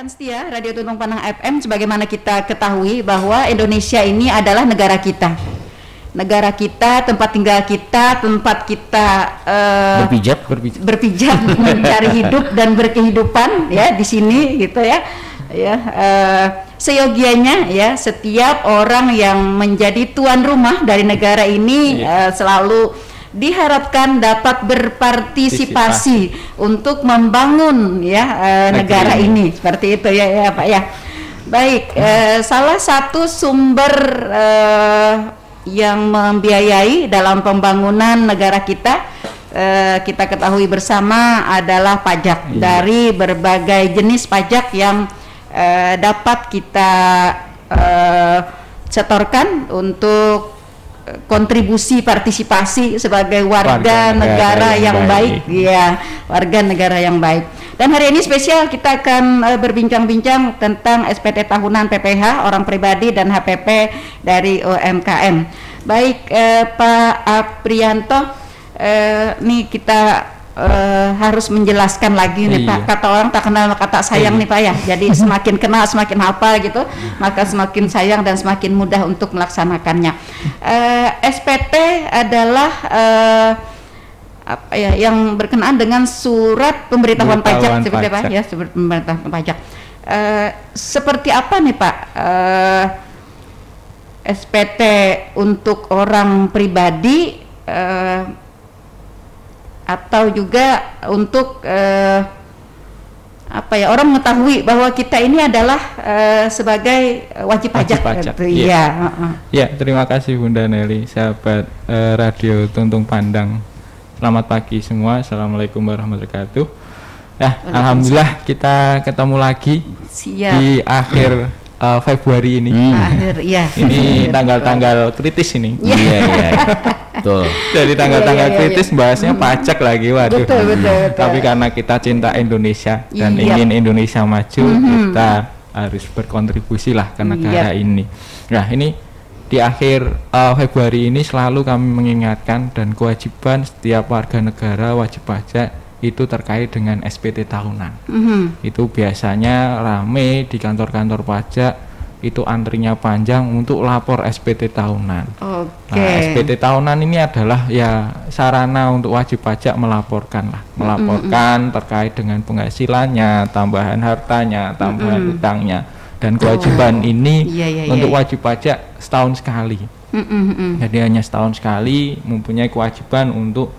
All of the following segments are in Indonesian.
Rekan setia Radio Tuntung Panang FM, sebagaimana kita ketahui bahwa Indonesia ini adalah negara kita. Negara kita, tempat tinggal kita, tempat kita berpijak mencari hidup dan berkehidupan ya di sini gitu ya. Seyogianya ya setiap orang yang menjadi tuan rumah dari negara ini selalu diharapkan dapat berpartisipasi untuk membangun negara ini seperti itu ya Pak ya. Baik, salah satu sumber yang membiayai dalam pembangunan negara kita kita ketahui bersama adalah pajak dari berbagai jenis pajak yang dapat kita setorkan untuk kontribusi partisipasi sebagai warga negara yang baik. Ya, warga negara yang baik. Dan hari ini spesial kita akan berbincang-bincang tentang SPT tahunan PPH orang pribadi dan HPP dari UMKM. Baik, Pak Aprianto, nih kita harus menjelaskan lagi nih Pak, kata orang tak kenal kata sayang nih Pak ya, jadi semakin kenal semakin hafal gitu, maka semakin sayang dan semakin mudah untuk melaksanakannya. SPT adalah apa ya, yang berkenaan dengan surat pemberitahuan pajak seperti Pak ya, surat pemberitahuan pajak. Seperti apa nih Pak SPT untuk orang pribadi atau juga untuk apa ya, orang mengetahui bahwa kita ini adalah sebagai wajib pajak. Ya, terima kasih Bunda Nelly, sahabat Radio Tuntung Pandang. Selamat pagi semua, assalamualaikum warahmatullahi wabarakatuh. Alhamdulillah kita ketemu lagi di akhir Februari ini. Ini tanggal-tanggal kritis ini. Betul. Jadi tanggal-tanggal kritis bahasnya pajak lagi, waduh. Betul. Tapi karena kita cinta Indonesia dan ingin Indonesia maju, kita harus berkontribusi lah ke negara ini. Nah, ini di akhir Februari ini selalu kami mengingatkan dan kewajiban setiap warga negara wajib pajak itu terkait dengan SPT tahunan. Itu biasanya rame di kantor-kantor pajak, itu antrinya panjang untuk lapor SPT tahunan. Nah, SPT tahunan ini adalah ya sarana untuk wajib pajak melaporkan terkait dengan penghasilannya, tambahan hartanya, tambahan utangnya, dan kewajiban ini untuk wajib pajak setahun sekali. Jadi hanya setahun sekali mempunyai kewajiban untuk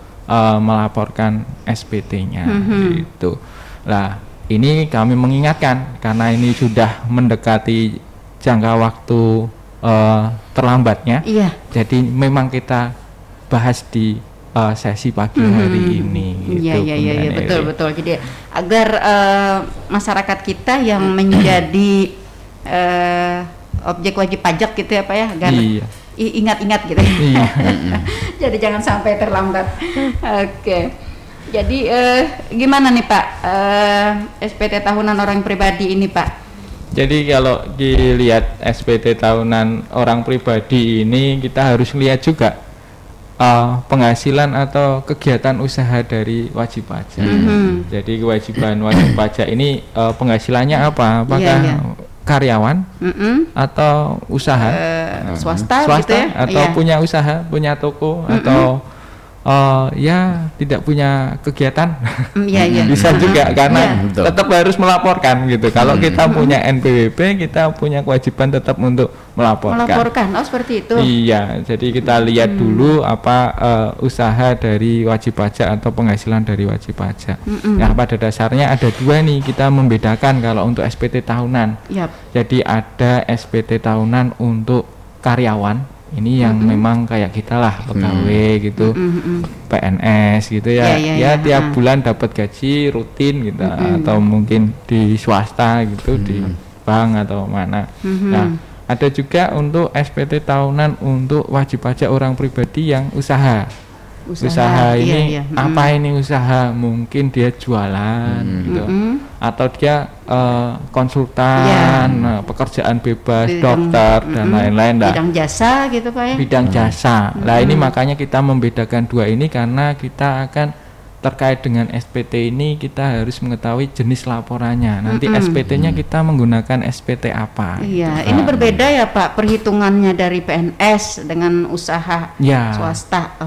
melaporkan SPT-nya gitu. Nah, ini kami mengingatkan karena ini sudah mendekati jangka waktu terlambatnya. Jadi memang kita bahas di sesi pagi hari ini. Betul. Jadi agar masyarakat kita yang menjadi objek wajib pajak gitu ya Pak ya, agar ingat-ingat gitu. Jadi jangan sampai terlambat. Jadi gimana nih Pak SPT tahunan orang pribadi ini Pak? Jadi kalau dilihat SPT tahunan orang pribadi ini, kita harus lihat juga penghasilan atau kegiatan usaha dari wajib pajak. Jadi kewajiban wajib pajak ini penghasilannya apa? Apakah karyawan atau usaha swasta gitu ya? Atau punya usaha, punya toko atau ya tidak punya kegiatan. Bisa juga karena tetap harus melaporkan gitu. Kalau kita punya NPWP, kita punya kewajiban tetap untuk melaporkan. Oh seperti itu. Iya, jadi kita lihat dulu apa usaha dari wajib pajak atau penghasilan dari wajib pajak. Nah, pada dasarnya ada dua nih, kita membedakan kalau untuk SPT tahunan. Jadi ada SPT tahunan untuk karyawan. Ini yang memang kayak kita lah, pegawai gitu, PNS gitu ya, tiap bulan dapat gaji rutin gitu, atau mungkin di swasta gitu, di bank atau mana. Nah, ada juga untuk SPT tahunan untuk wajib pajak orang pribadi yang usaha ini apa ini usaha, mungkin dia jualan gitu, atau dia konsultan, pekerjaan bebas, dokter dan lain-lain lah. Bidang jasa gitu Pak ya. Bidang jasa. Nah, ini makanya kita membedakan dua ini karena kita akan terkait dengan SPT ini kita harus mengetahui jenis laporannya. Nanti SPT-nya kita menggunakan SPT apa? Iya, ini berbeda ya Pak perhitungannya dari PNS dengan usaha swasta.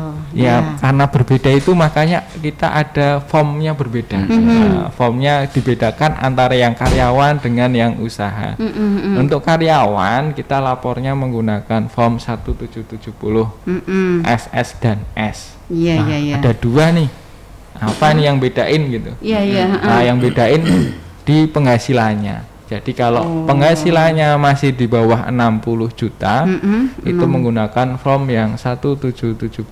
Karena berbeda itu makanya kita ada formnya berbeda. Formnya dibedakan antara yang karyawan dengan yang usaha. Untuk karyawan kita lapornya menggunakan form 1770 SS dan S. Ada dua nih. Apa nih yang bedain gitu? Nah, yang bedain di penghasilannya. Jadi kalau penghasilannya masih di bawah 60 juta, itu menggunakan form yang 1770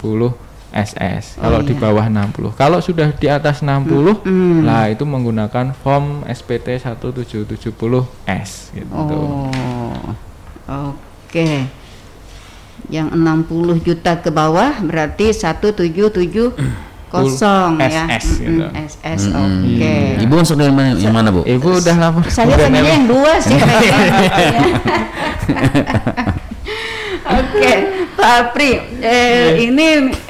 SS. Kalau di bawah 60. Kalau sudah di atas 60, lah itu menggunakan form SPT 1770 S gitu. Oke. Yang 60 juta ke bawah berarti 1770 SS ya. gitu. SS. Oke. Ibu masuk dari yang mana, Bu? Ibu udah lapor. Saya pengennya yang 2 sih. Oke, Pak Apri,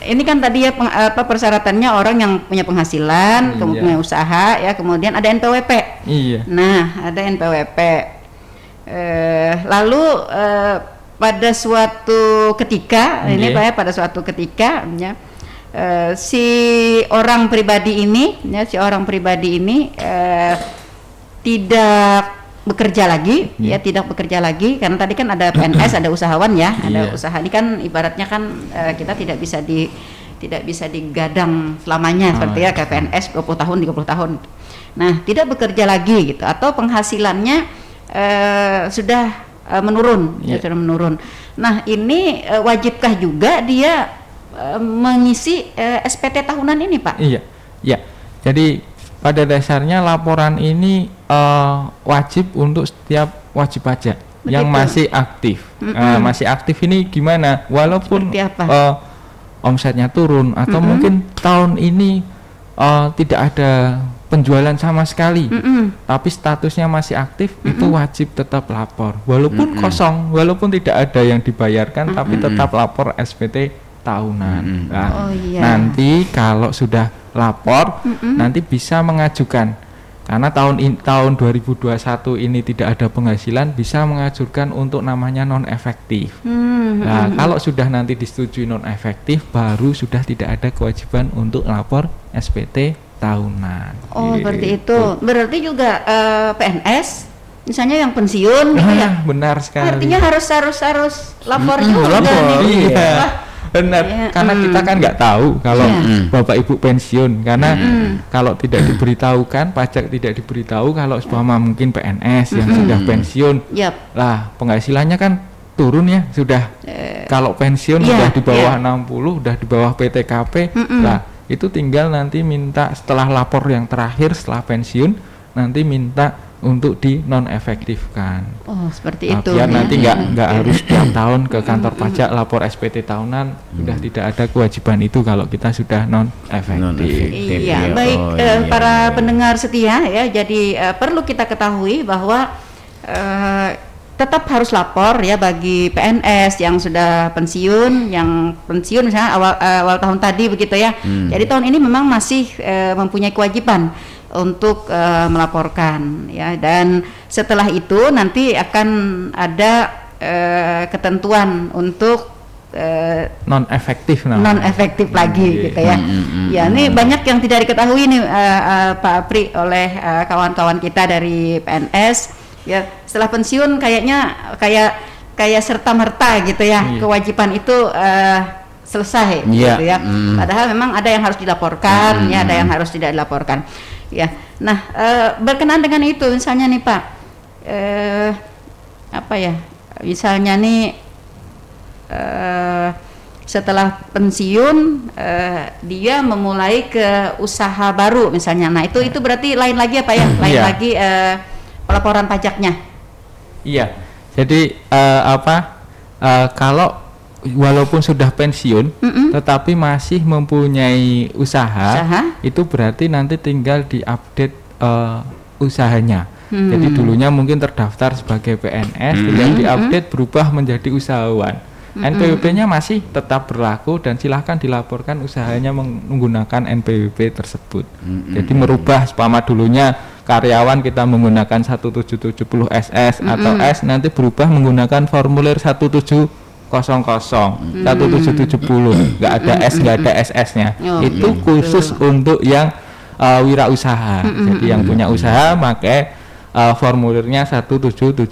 ini kan tadi ya persyaratannya orang yang punya penghasilan, kemudian punya usaha ya, kemudian ada NPWP. Iya. Nah, ada NPWP. Lalu pada suatu ketika, ini Pak ya, pada suatu ketika ya, si orang pribadi ini tidak bekerja lagi, tidak bekerja lagi, karena tadi kan ada PNS, ada usahawan ya, ada usaha. Ini kan ibaratnya kan kita tidak bisa digadang selamanya seperti ya kayak PNS 20 tahun, 30 tahun. Nah, tidak bekerja lagi gitu, atau penghasilannya sudah menurun, sudah menurun. Nah, ini wajibkah juga dia mengisi SPT tahunan ini, Pak? Iya. Jadi pada dasarnya laporan ini wajib untuk setiap wajib pajak yang masih aktif. Masih aktif ini gimana? Walaupun omsetnya turun atau mungkin tahun ini tidak ada penjualan sama sekali, tapi statusnya masih aktif, itu wajib tetap lapor. Walaupun kosong, walaupun tidak ada yang dibayarkan, tapi tetap lapor SPT tahunan. Nah, nanti kalau sudah lapor, nanti bisa mengajukan, karena tahun 2021 ini tidak ada penghasilan, bisa mengajukan untuk namanya non efektif. Nah, kalau sudah nanti disetujui non efektif, baru sudah tidak ada kewajiban untuk lapor SPT tahunan. Berarti itu. Berarti juga PNS misalnya yang pensiun gitu ya. Benar sekali. Artinya harus lapor juga nih. Benar, karena kita kan nggak tahu kalau bapak ibu pensiun, karena kalau tidak diberitahukan, pajak tidak diberitahu kalau seumpama mungkin PNS yang sudah pensiun, lah penghasilannya kan turun ya, sudah kalau pensiun sudah di bawah 60, udah di bawah PTKP, lah itu tinggal nanti minta setelah lapor yang terakhir setelah pensiun, nanti minta untuk di non efektifkan. Seperti itu. Biar nanti nggak harus tiap tahun ke kantor pajak lapor SPT tahunan, sudah tidak ada kewajiban itu kalau kita sudah non efektif. Iya, baik para pendengar setia ya. Jadi perlu kita ketahui bahwa tetap harus lapor ya bagi PNS yang sudah pensiun, misalnya awal tahun tadi begitu ya. Jadi tahun ini memang masih mempunyai kewajiban untuk melaporkan ya, dan setelah itu nanti akan ada ketentuan untuk non efektif lagi gitu ya. Ini banyak yang tidak diketahui nih Pak Apri oleh kawan-kawan kita dari PNS ya. Setelah pensiun kayak serta-merta gitu ya, kewajiban itu selesai gitu ya. Padahal memang ada yang harus dilaporkan ya, ada yang harus tidak dilaporkan. Ya, nah berkenaan dengan itu, misalnya nih Pak, misalnya nih setelah pensiun dia memulai ke usaha baru misalnya, nah itu berarti lain lagi apa ya? Lain lagi pelaporan pajaknya. Iya, jadi kalau walaupun sudah pensiun, tetapi masih mempunyai usaha, itu berarti nanti tinggal diupdate usahanya. Jadi dulunya mungkin terdaftar sebagai PNS, kemudian diupdate berubah menjadi usahawan. NPWP-nya masih tetap berlaku dan silahkan dilaporkan usahanya menggunakan NPWP tersebut. Jadi merubah umpama dulunya karyawan kita menggunakan 1770 SS atau S, nanti berubah menggunakan formulir 1770 1770, nggak ada S, nggak ada SS-nya. Itu khusus untuk yang wirausaha. Jadi yang punya usaha pakai formulirnya 1770.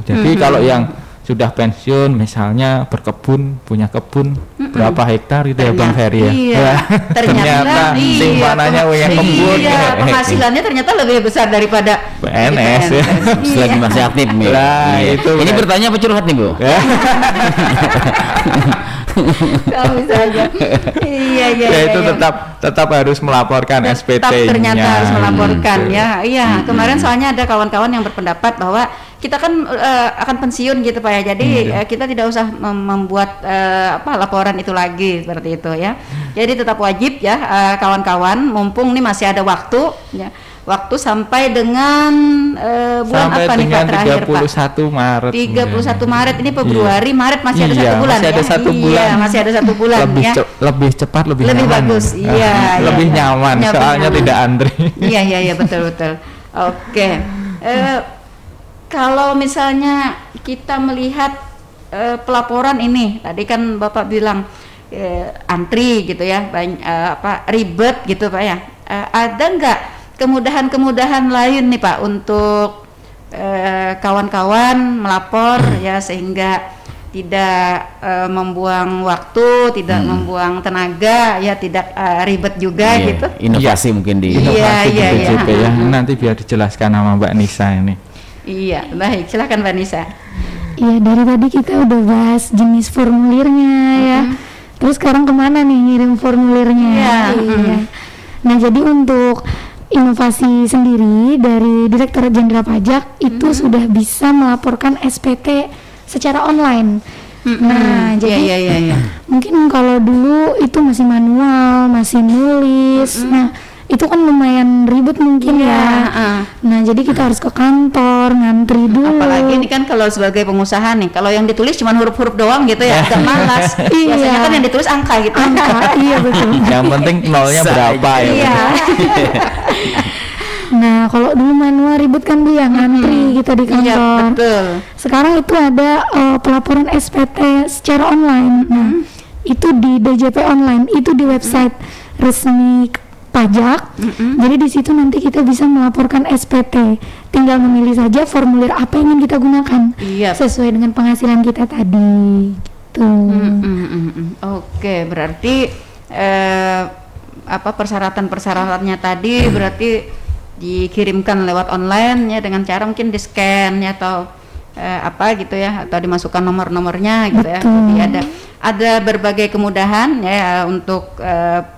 Jadi kalau yang sudah pensiun misalnya berkebun, punya kebun berapa hektar itu ya Bang Ferry ya. Iya. Ternyata simpanannya yang kebun. Penghasilannya ternyata lebih besar daripada PNS ya. Selagi masih aktif nih. Nah, itu ini bertanya apa curhat nih, Bu? Kalau misalnya itu tetap harus melaporkan SPT-nya. Ternyata harus melaporkan ya. Iya, kemarin soalnya ada kawan-kawan yang berpendapat bahwa kita kan akan pensiun gitu Pak ya. Jadi kita tidak usah membuat laporan itu lagi seperti itu ya. Jadi tetap wajib ya kawan-kawan, mumpung nih masih ada waktu ya. Waktu sampai dengan bulan sampai apa nih Pak terakhir Pak? 31 Maret. 31 Maret ini Februari, Maret masih ada 1 bulan masih ada 1 bulan. Iya, masih ada 1 bulan ya. Lebih cepat, lebih nyaman. Bagus. Iya, lebih nyaman soalnya tidak antri. Iya, betul. Oke. Kalau misalnya kita melihat pelaporan ini, tadi kan Bapak bilang antri gitu ya, ribet gitu Pak ya. Ada nggak kemudahan-kemudahan lain nih Pak untuk kawan-kawan melapor ya, sehingga tidak membuang waktu, tidak membuang tenaga ya, tidak ribet juga gitu. Inovasi mungkin di BJP ya. Nanti biar dijelaskan sama Mbak Nisa ini. Iya, baik, silakan Mbak Nisa. Iya, dari tadi kita udah bahas jenis formulirnya ya. Terus sekarang kemana nih ngirim formulirnya? Iya. Nah, jadi untuk inovasi sendiri dari Direktorat Jenderal Pajak itu sudah bisa melaporkan SPT secara online. Nah, jadi mungkin kalau dulu itu masih manual, masih nulis. Nah, itu kan lumayan ribet mungkin ya. Nah, jadi kita harus ke kantor, ngantri dulu. Apalagi ini kan kalau sebagai pengusaha nih, kalau yang ditulis cuma huruf-huruf doang gitu ya, agak malas. Biasanya kan yang ditulis angka gitu. Iya betul. Yang penting nolnya berapa ya. Iya. Nah, kalau dulu manual ribet kan Bu ya, ngantri kita di kantor. Iya, betul. Sekarang itu ada pelaporan SPT secara online. Nah, itu di DJP online, itu di website resmi pajak. Jadi di situ nanti kita bisa melaporkan SPT. Tinggal memilih saja formulir apa yang ingin kita gunakan sesuai dengan penghasilan kita tadi. Gitu. Oke, berarti persyaratan-persyaratannya tadi berarti dikirimkan lewat online ya, dengan cara mungkin di-scan ya, atau gitu ya, atau dimasukkan nomor-nomornya gitu. Betul. Ya. Jadi ada berbagai kemudahan ya untuk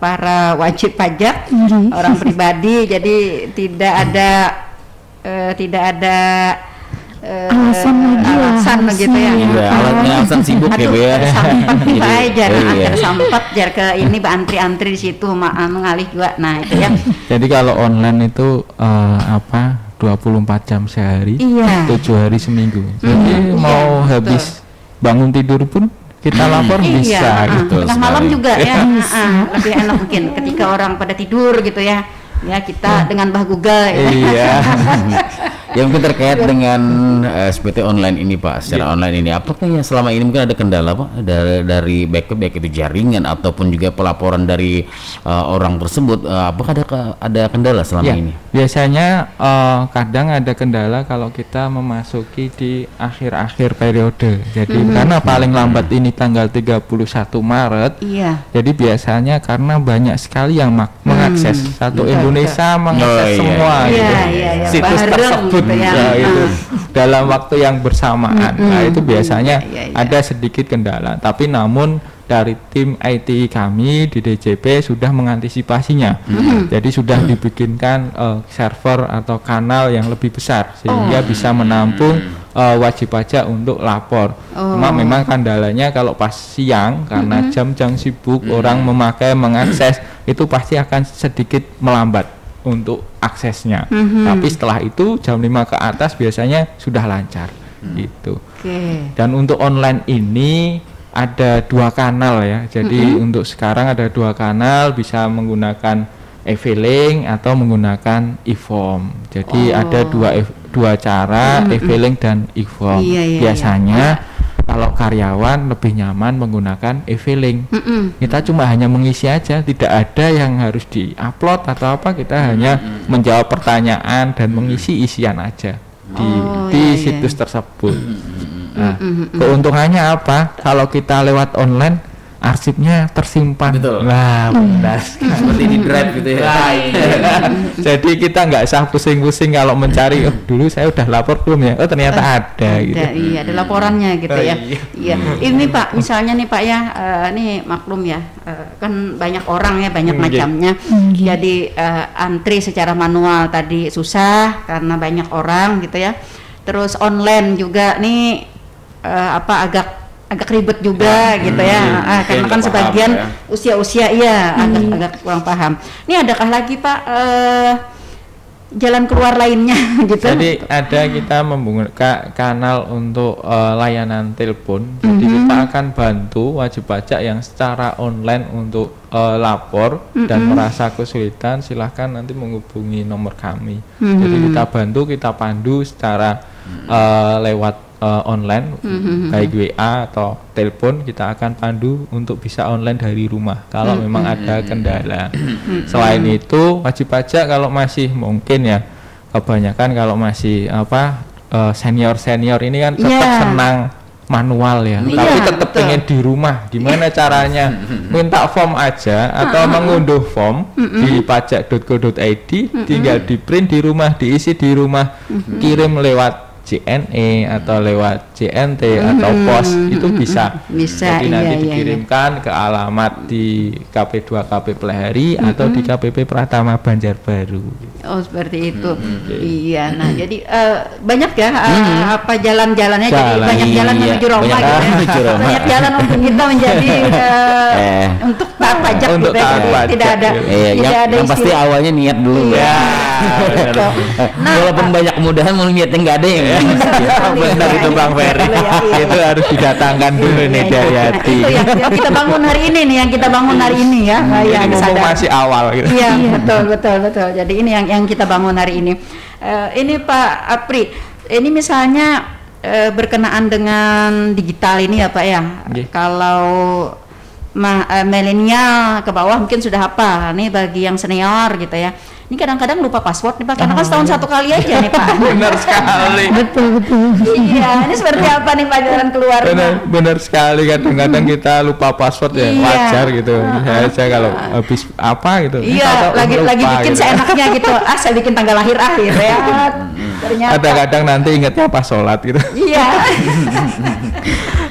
para wajib pajak, orang pribadi. Jadi tidak ada alasan gitu ya. Alasan sibuk ya Bu ya. Sampai jar ke ini antri-antri di situ mengalih juga. Nah, itu ya. Jadi kalau online itu 24 jam sehari, 7 hari seminggu. Jadi mau habis bangun tidur pun kita lapor bisa gitu. Tengah malam juga ya. Lebih enak mungkin ketika orang pada tidur gitu ya. Ya, kita dengan Bah Google ya. Iya. Yang mungkin terkait dengan SPT online ini Pak, secara online ini, apakah yang selama ini mungkin ada kendala Pak dari baik itu jaringan ataupun juga pelaporan dari orang tersebut? Apakah ada kendala selama ini? Biasanya kadang ada kendala kalau kita memasuki di akhir-akhir periode. Jadi karena paling lambat ini tanggal 31 Maret. Jadi biasanya karena banyak sekali yang mengakses satu Indonesia mengakses semua situs tersebut. Itu dalam waktu yang bersamaan. Nah, itu biasanya ada sedikit kendala, tapi namun dari tim IT kami di DJP sudah mengantisipasinya. Jadi sudah dibikinkan server atau kanal yang lebih besar sehingga bisa menampung wajib pajak untuk lapor. Cuma memang kendalanya kalau pas siang karena jam-jam sibuk orang mengakses itu pasti akan sedikit melambat untuk aksesnya. Tapi setelah itu jam 5 ke atas biasanya sudah lancar gitu. Dan untuk online ini ada 2 kanal ya. Jadi untuk sekarang ada 2 kanal, bisa menggunakan e-filing atau menggunakan e-form. Jadi ada dua cara, e-filing dan e-form. Biasanya kalau karyawan lebih nyaman menggunakan e-filing. Kita cuma hanya mengisi aja, tidak ada yang harus di-upload atau apa, kita hanya menjawab pertanyaan dan mengisi isian aja di situs tersebut. Nah, keuntungannya apa? Kalau kita lewat online, arsipnya tersimpan. Betul. Nah, benar. Seperti di drive gitu ya. Jadi kita nggak usah pusing-pusing kalau mencari. Oh, dulu saya udah lapor belum ya? Oh, ternyata ada gitu. Iya, ada laporannya gitu ya. Iya. Ini Pak, misalnya nih Pak ya, nih maklum ya, kan banyak orang ya, banyak macamnya. Jadi antri secara manual tadi susah karena banyak orang gitu ya. Terus online juga nih agak ribet juga gitu ya, karena kan sebagian usia-usia agak kurang paham. Ini adakah lagi Pak jalan keluar lainnya gitu? Jadi ada kita membuka kanal untuk layanan telepon. Jadi kita akan bantu wajib pajak yang secara online untuk lapor dan merasa kesulitan, silahkan nanti menghubungi nomor kami. Jadi kita bantu, kita pandu secara lewat online, baik WA atau telepon, kita akan pandu untuk bisa online dari rumah kalau memang ada kendala. Selain itu wajib pajak kalau masih mungkin ya, kebanyakan kalau masih senior ini kan tetap senang manual ya, tapi tetap pengen di rumah. Gimana caranya? Minta form aja atau mengunduh form di pajak.go.id, tinggal di print di rumah, diisi di rumah, kirim lewat JNE atau lewat JNT atau pos, itu bisa. Jadi nanti dikirimkan ke alamat di KP2 KP Plehari atau di KPP Pratama Banjarbaru. Oh, seperti itu. Iya. Nah, jadi banyak ya apa jalan-jalannya, jadi banyak jalan menuju Roma gitu ya. Banyak jalan untuk kita menjadi untuk taat pajak gitu ya. Tidak ada yang pasti awalnya niat dulu ya. Walaupun banyak kemudahan, mau niatnya nggak ada yang benar itu Bang Ferry. Itu harus didatangkan dulu nih dari hati. Itu yang kita bangun hari ini nih, ya. Ini mumpung masih awal gitu. Iya, betul. Jadi ini yang kita bangun hari ini. Ini Pak Apri, ini misalnya berkenaan dengan digital ini ya Pak ya. Kalau milenial ke bawah mungkin sudah hafal, nih bagi yang senior gitu ya. Ini kadang-kadang lupa password nih Pak, karena kan setahun 1 kali aja nih Pak. Benar sekali. Betul. Iya, ini seperti apa nih Pak jalan keluar? Benar sekali, kadang-kadang kita lupa password ya, wajar gitu. Saya aja kalau habis apa gitu. Iya, lagi bikin gitu seenaknya gitu. Saya bikin tanggal lahir gitu ya. Ternyata kadang-kadang nanti ingatnya pas sholat gitu. Iya.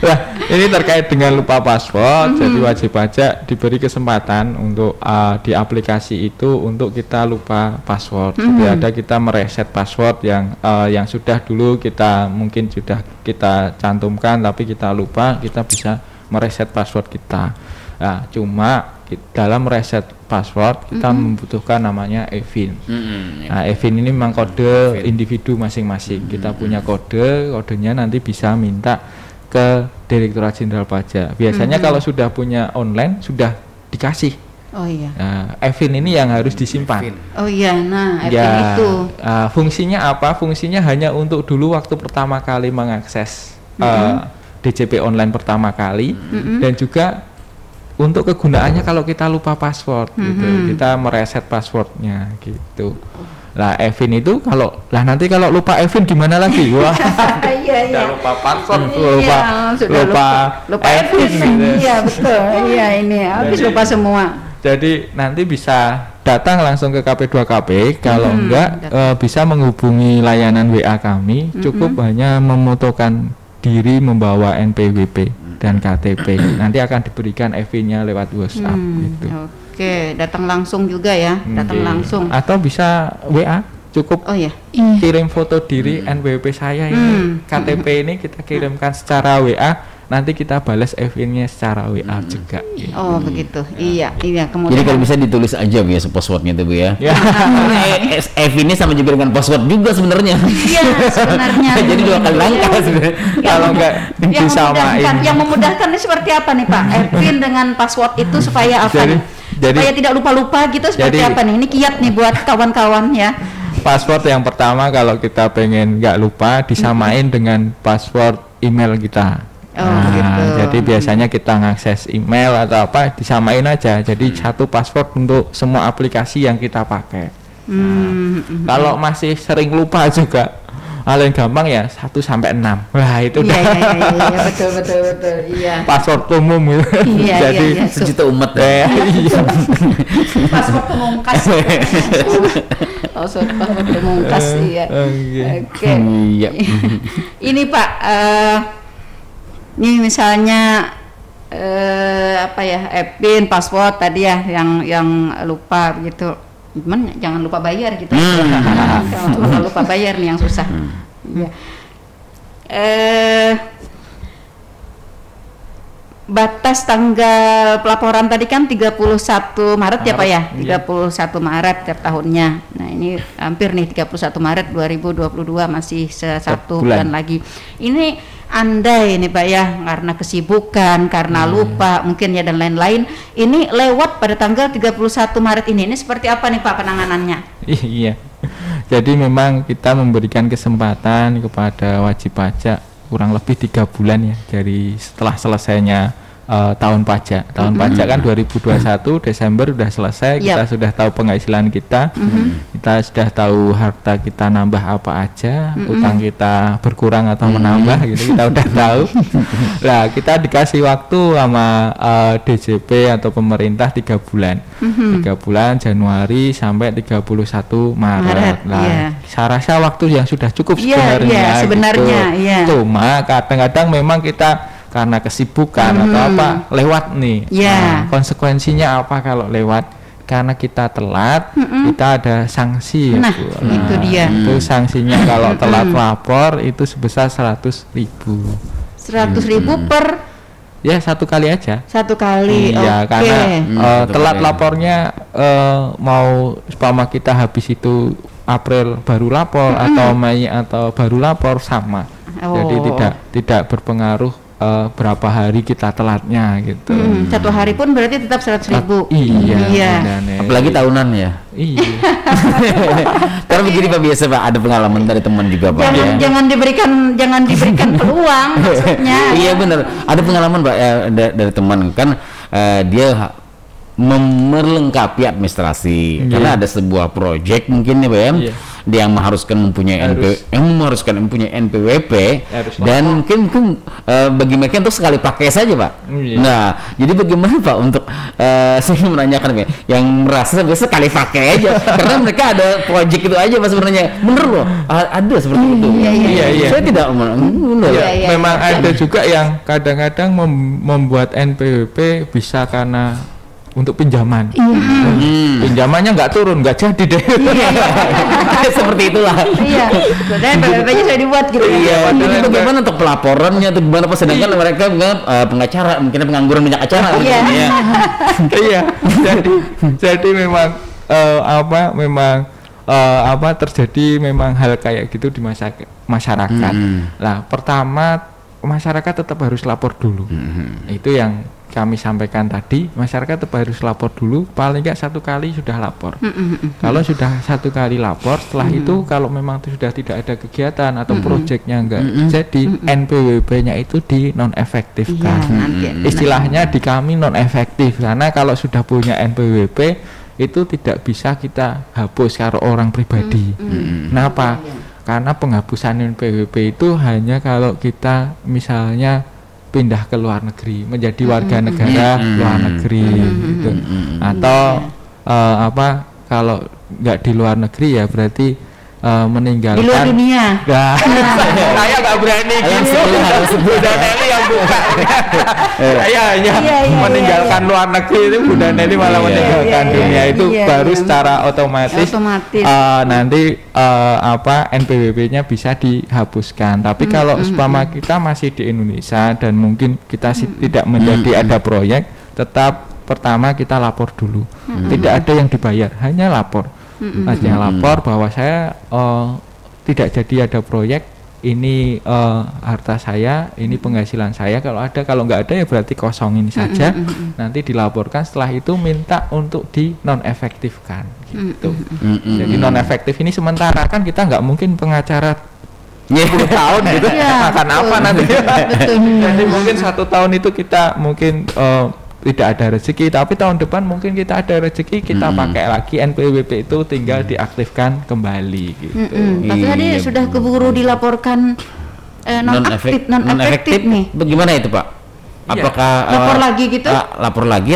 Nah, ini terkait dengan lupa password, jadi wajib pajak diberi kesempatan untuk di aplikasi itu untuk kita lupa password. Jadi ada kita mereset password yang sudah dulu mungkin sudah kita cantumkan tapi kita lupa, kita bisa mereset password kita. Nah, cuma dalam reset password kita membutuhkan namanya e-fin. Nah, e-fin ini memang kode individu masing-masing. Kita punya kodenya nanti bisa minta ke Direktorat Jenderal Pajak. Biasanya kalau sudah punya online sudah dikasih. Oh iya. Nah, e-fin ini yang harus disimpan. Oh iya, nah e-fin itu. Fungsinya apa? Fungsinya hanya untuk dulu waktu pertama kali mengakses DJP online pertama kali, dan juga untuk kegunaannya kalau kita lupa password gitu, kita mereset passwordnya gitu. Lah e-fin itu nanti kalau lupa e-fin gimana lagi? Wah, iya. lupa password, lupa e-fin gitu. Iya betul, iya ini habis lupa semua. Jadi nanti bisa datang langsung ke KP2KP, kalau enggak bisa menghubungi layanan WA kami, cukup hanya memotokan diri membawa NPWP dan KTP, nanti akan diberikan e-finnya lewat WhatsApp gitu. Oke, datang langsung juga ya, datang langsung. Atau bisa WA, cukup kirim foto diri NPWP saya ini, KTP ini kita kirimkan secara WA, nanti kita balas FIN-nya secara WA juga. Gitu. Oh begitu, iya. Kemudian Jadi kalau bisa ditulis aja Bu ya passwordnya itu Bu ya. FIN-nya sama juga dengan password juga sebenarnya. Iya sebenarnya. Jadi 2 kali langkah sebenarnya. Kalau enggak disamain. Yang memudahkan ini seperti apa nih Pak? FIN dengan password itu supaya apa? Supaya tidak lupa-lupa gitu seperti apa nih? Ini kiat nih buat kawan-kawan ya. Password yang pertama kalau kita pengen nggak lupa disamain dengan password email kita. Gitu. Jadi biasanya kita ngakses email atau apa disamain aja. Jadi satu password untuk semua aplikasi yang kita pakai. Kalau masih sering lupa juga, paling gampang ya 1 sampai 6. Wah itu Iya betul. Iya. Password umum gitu. Jadi sejuta umat ya. Password pemungkas. Password pemungkas iya. Oke. Iya. Ini Pak, ini misalnya FIN, password tadi ya yang lupa gitu. Cuman jangan lupa bayar gitu. Jangan lupa bayar nih yang susah. Ya. Batas tanggal pelaporan tadi kan 31 Maret ya Pak ya? 31 Maret tiap tahunnya. Nah, ini hampir nih 31 Maret 2022 masih 1 bulan lagi. Ini andai ini Pak ya, karena kesibukan, karena lupa mungkin ya dan lain-lain, ini lewat pada tanggal 31 Maret ini seperti apa nih Pak penanganannya? Iya. Jadi memang kita memberikan kesempatan kepada wajib pajak kurang lebih 3 bulan ya dari setelah selesainya tahun pajak. Tahun pajak kan 2021 Desember sudah selesai, kita sudah tahu penghasilan kita, kita sudah tahu harta kita nambah apa aja, utang kita berkurang atau menambah gitu kita udah tahu. Nah, kita dikasih waktu sama DJP atau pemerintah 3 bulan. 3 bulan Januari sampai 31 Maret. Nah, saya rasa waktu yang sudah cukup sebenarnya. Gitu. Cuma kadang-kadang memang kita karena kesibukan atau apa lewat nih. Nah, konsekuensinya apa kalau lewat? Karena kita telat, kita ada sanksi. Nah, itu dia. Itu sanksinya kalau telat lapor itu sebesar 100.000. 100.000 per? Ya 1 kali aja. 1 kali. Iya, karena telat lapornya mau umpama kita habis itu April baru lapor atau Mei atau baru lapor sama. Jadi tidak berpengaruh berapa hari kita telatnya gitu. 1 hari pun berarti tetap 100.000. Iya. Apalagi tahunan ya. Iya. Karena begini Pak, biasa Pak ada pengalaman dari teman juga Pak. Jangan diberikan peluang maksudnya. Iya benar. Ada pengalaman Pak dari teman kan dia melengkapi administrasi karena ada sebuah proyek mungkin ya Pak ya. Dia mengharuskan mempunyai NPWP dan mungkin bagi mereka untuk sekali pakai saja Pak. Nah, jadi bagaimana Pak untuk saya menanyakan Pak yang merasa biasa sekali pakai aja karena mereka ada proyek itu aja Pak sebenarnya. Bener loh, ada seperti itu. Iya. Saya tidak memang ada juga yang kadang-kadang membuat NPWP bisa karena untuk pinjaman. Pinjamannya nggak turun, nggak jadi deh. Seperti itulah. Iya. Dan PPP-nya sudah dibuat gitu. Iya. Jadi bagaimana untuk pelaporannya atau gimana Pak? Sedangkan mereka pengacara, mungkin pengangguran banyak acara. Iya. Jadi memang terjadi memang hal kayak gitu di masyarakat. Nah, pertama masyarakat tetap harus lapor dulu. Itu yang kami sampaikan tadi, masyarakat tetap harus lapor dulu, paling nggak 1 kali sudah lapor. Kalau sudah 1 kali lapor, setelah itu kalau memang sudah tidak ada kegiatan atau proyeknya nggak jadi, NPWP-nya itu di non-efektifkan. Istilahnya di kami non-efektif, karena kalau sudah punya NPWP itu tidak bisa kita hapus kalau orang pribadi. Kenapa? Karena penghapusan NPWP itu hanya kalau kita misalnya pindah ke luar negeri, menjadi warga negara luar negeri gitu. Atau kalau nggak di luar negeri ya berarti meninggalkan di luar dunia. Nah, saya nggak berani gitu. Bunda Nelly yang buka. Saya hanya meninggalkan luar negeri, itu Bunda Nelly malah meninggalkan dunia itu baru secara otomatis. Nanti NPWP-nya bisa dihapuskan. Tapi kalau umpama kita masih di Indonesia dan mungkin kita tidak menjadi ada proyek, tetap pertama kita lapor dulu. Tidak ada yang dibayar, hanya lapor. Hanya lapor bahwa saya tidak jadi ada proyek, ini harta saya, ini penghasilan saya, kalau ada, kalau nggak ada ya berarti kosongin saja. Nanti dilaporkan, setelah itu minta untuk di non-efektifkan gitu. Jadi non-efektif ini sementara, kan kita nggak mungkin pengacara 10 tahun gitu, makan apa nanti. Jadi mungkin 1 tahun itu kita mungkin tidak ada rezeki, tapi tahun depan mungkin kita ada rezeki, kita pakai lagi NPWP itu, tinggal diaktifkan kembali gitu. Tapi tadi sudah keburu dilaporkan non-efektif nih. Bagaimana itu Pak? Apakah lapor lagi gitu? Lapor lagi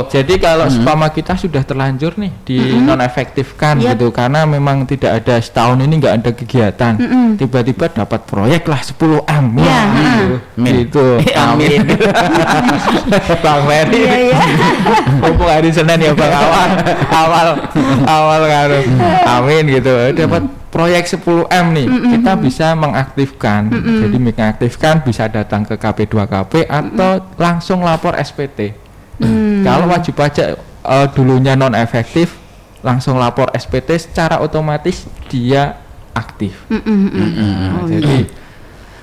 jadi kalau seumpama kita sudah terlanjur nih di non-efektifkan gitu, karena memang tidak ada, setahun ini nggak ada kegiatan, tiba-tiba dapat proyek lah 10M gitu. Amin. Bang Ferry, mumpung hari Senin ya Bang, awal kan, amin gitu, dapat proyek 10M nih, kita bisa mengaktifkan. Jadi mengaktifkan bisa datang ke KP2KP atau langsung lapor SPT. Kalau wajib pajak dulunya non-efektif, langsung lapor SPT, secara otomatis dia aktif. Jadi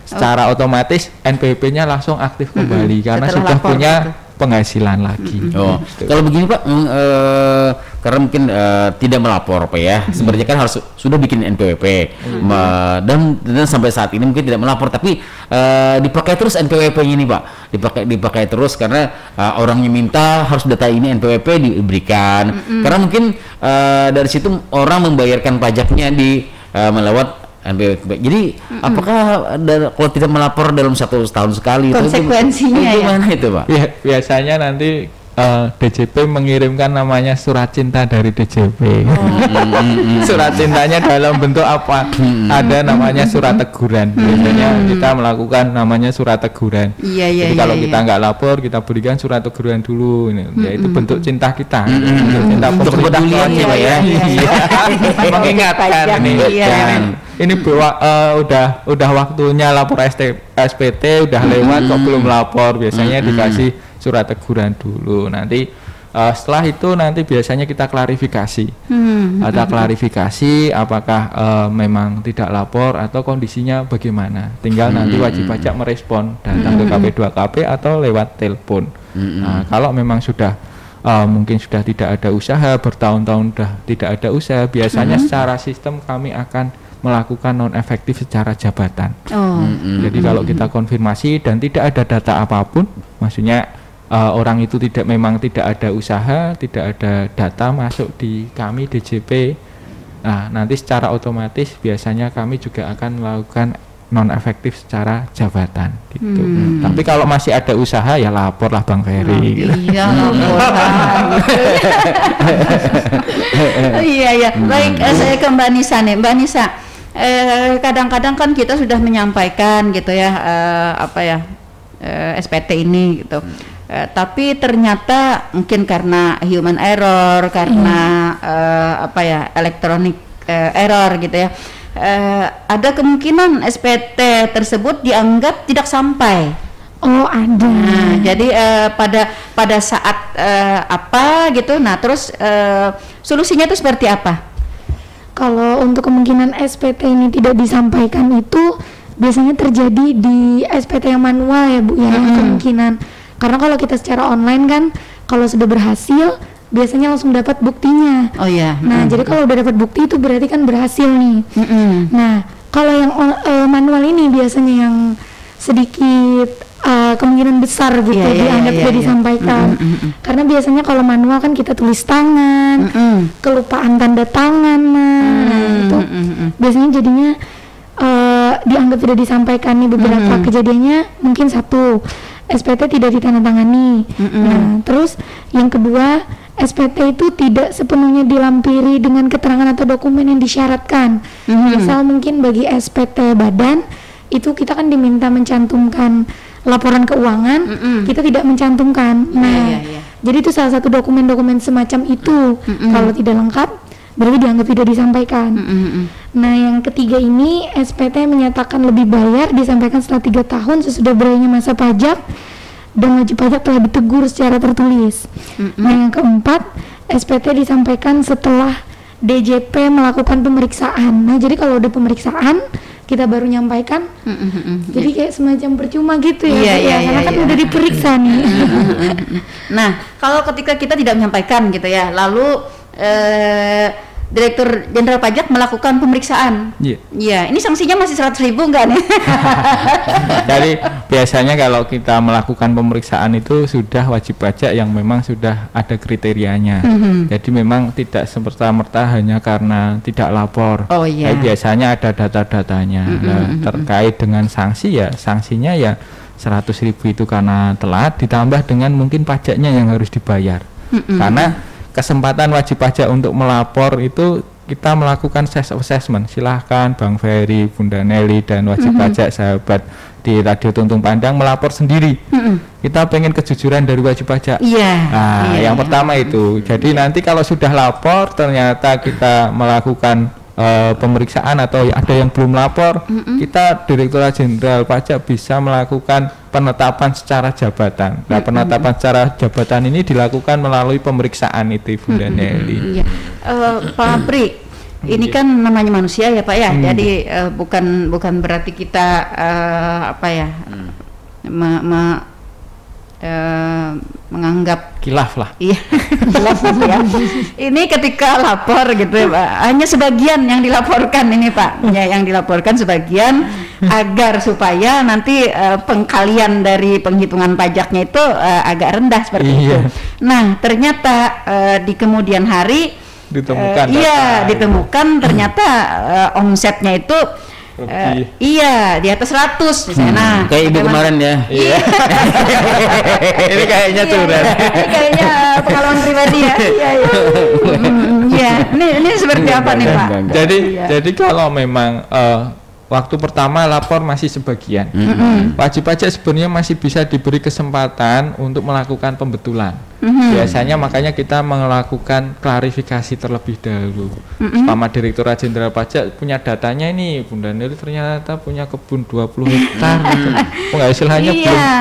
secara otomatis NPWP-nya langsung aktif kembali karena sudah punya penghasilan lagi. Kalau begini Pak, karena mungkin tidak melapor Pak ya, sebenarnya kan harus sudah bikin NPWP, dan sampai saat ini mungkin tidak melapor, tapi dipakai terus NPWP-nya ini Pak, dipakai terus karena orangnya minta harus data ini NPWP diberikan, karena mungkin dari situ orang membayarkan pajaknya di melewat NPWP. Jadi apakah kalau tidak melapor dalam 1 tahun sekali konsekuensinya itu gimana itu Pak? Ya, biasanya nanti DJP mengirimkan namanya surat cinta dari DJP. Surat cintanya dalam bentuk apa? Ada namanya surat teguran. Biasanya kita melakukan namanya surat teguran. Jadi kalau kita nggak lapor, kita berikan surat teguran dulu. Yaitu bentuk cinta kita. Cinta kepedulian ya. Mengingatkan ini udah waktunya lapor SPT, udah lewat kok belum lapor. Biasanya dikasih surat teguran dulu. Nanti setelah itu nanti biasanya kita klarifikasi. Ada klarifikasi apakah memang tidak lapor atau kondisinya bagaimana. Tinggal nanti wajib pajak merespon, datang ke KP2KP atau lewat telepon. Nah, kalau memang sudah mungkin sudah tidak ada usaha, bertahun-tahun sudah tidak ada usaha, biasanya secara sistem kami akan melakukan non-efektif secara jabatan. Jadi kalau kita konfirmasi dan tidak ada data apapun, maksudnya orang itu memang tidak ada usaha, tidak ada data masuk di kami DJP. Nah, nanti secara otomatis biasanya kami juga akan melakukan non-efektif secara jabatan gitu. Tapi kalau masih ada usaha ya laporlah Bang Ferry. Iya, laporan. Iya. Baik, saya ke Mbak Nisa nih. Mbak Nisa, kadang-kadang kan kita sudah menyampaikan gitu ya, SPT ini gitu. Tapi ternyata mungkin karena human error, karena elektronik error gitu ya, ada kemungkinan SPT tersebut dianggap tidak sampai. Ada. Nah, jadi pada saat apa gitu, nah terus solusinya itu seperti apa? Kalau untuk kemungkinan SPT ini tidak disampaikan itu biasanya terjadi di SPT yang manual ya Bu ya, kemungkinan. Karena kalau kita secara online kan, kalau sudah berhasil biasanya langsung dapat buktinya. Nah, jadi kalau udah dapat bukti itu berarti kan berhasil nih. Nah, kalau yang manual ini biasanya yang sedikit kemungkinan besar gitu dianggap tidak disampaikan. Karena biasanya kalau manual kan kita tulis tangan, kelupaan tanda tangan, itu biasanya jadinya dianggap tidak disampaikan nih. Beberapa kejadiannya mungkin satu, SPT tidak ditandatangani. Nah, terus yang kedua SPT itu tidak sepenuhnya dilampiri dengan keterangan atau dokumen yang disyaratkan. Misal mungkin bagi SPT badan itu kita kan diminta mencantumkan laporan keuangan, kita tidak mencantumkan. Nah, jadi itu salah satu dokumen-dokumen semacam itu. Kalau tidak lengkap, berarti dianggap tidak disampaikan. Nah, yang ketiga ini SPT menyatakan lebih bayar disampaikan setelah 3 tahun sesudah berakhirnya masa pajak dan wajib pajak telah ditegur secara tertulis. Nah, yang keempat, SPT disampaikan setelah DJP melakukan pemeriksaan. Nah, jadi kalau udah pemeriksaan kita baru nyampaikan, jadi kayak semacam percuma gitu ya, karena kan udah diperiksa nih. Nah, kalau ketika kita tidak menyampaikan gitu ya, lalu Direktur Jenderal Pajak melakukan pemeriksaan. Iya, ini sanksinya masih 100.000 enggak nih? Jadi biasanya kalau kita melakukan pemeriksaan itu sudah wajib pajak yang memang sudah ada kriterianya. Jadi memang tidak semerta-merta hanya karena tidak lapor. Tapi biasanya ada data-datanya. Terkait dengan sanksi ya, sanksinya ya 100.000 itu karena telat, ditambah dengan mungkin pajaknya yang harus dibayar. Karena kesempatan wajib pajak untuk melapor itu kita melakukan self assessment. Silahkan Bang Ferry, Bunda Nelly dan wajib pajak sahabat di Radio Tuntung Pandang melapor sendiri. Kita pengen kejujuran dari wajib pajak. Yang pertama itu. Jadi nanti kalau sudah lapor ternyata kita melakukan pemeriksaan atau ada yang belum lapor, kita Direktorat Jenderal Pajak bisa melakukan penetapan secara jabatan. Nah, penetapan secara jabatan ini dilakukan melalui pemeriksaan itu, Bunda Nelly. Pak Pri, ini kan namanya manusia ya Pak ya. Jadi bukan berarti kita menganggap kilaf lah. Iya, kilaf ya. Ini ketika lapor gitu ya Pak, hanya sebagian yang dilaporkan ini Pak. Ya, yang dilaporkan sebagian agar supaya nanti pengkalian dari penghitungan pajaknya itu agak rendah seperti itu. Nah, ternyata di kemudian hari ditemukan ditemukan ternyata omsetnya itu di atas 100 misalnya. Nah, kayak ibu kemarin ya. Ini kayaknya curhat. Ini kayaknya pengalaman pribadi ya. Ini seperti apa nih Pak? Jadi kalau memang waktu pertama lapor masih sebagian, wajib pajak sebenarnya masih bisa diberi kesempatan untuk melakukan pembetulan. Biasanya makanya kita melakukan klarifikasi terlebih dahulu. Sama Direktorat Jenderal Pajak punya datanya ini, Bunda Nelly ternyata punya kebun 20 hektar. Penghasilannya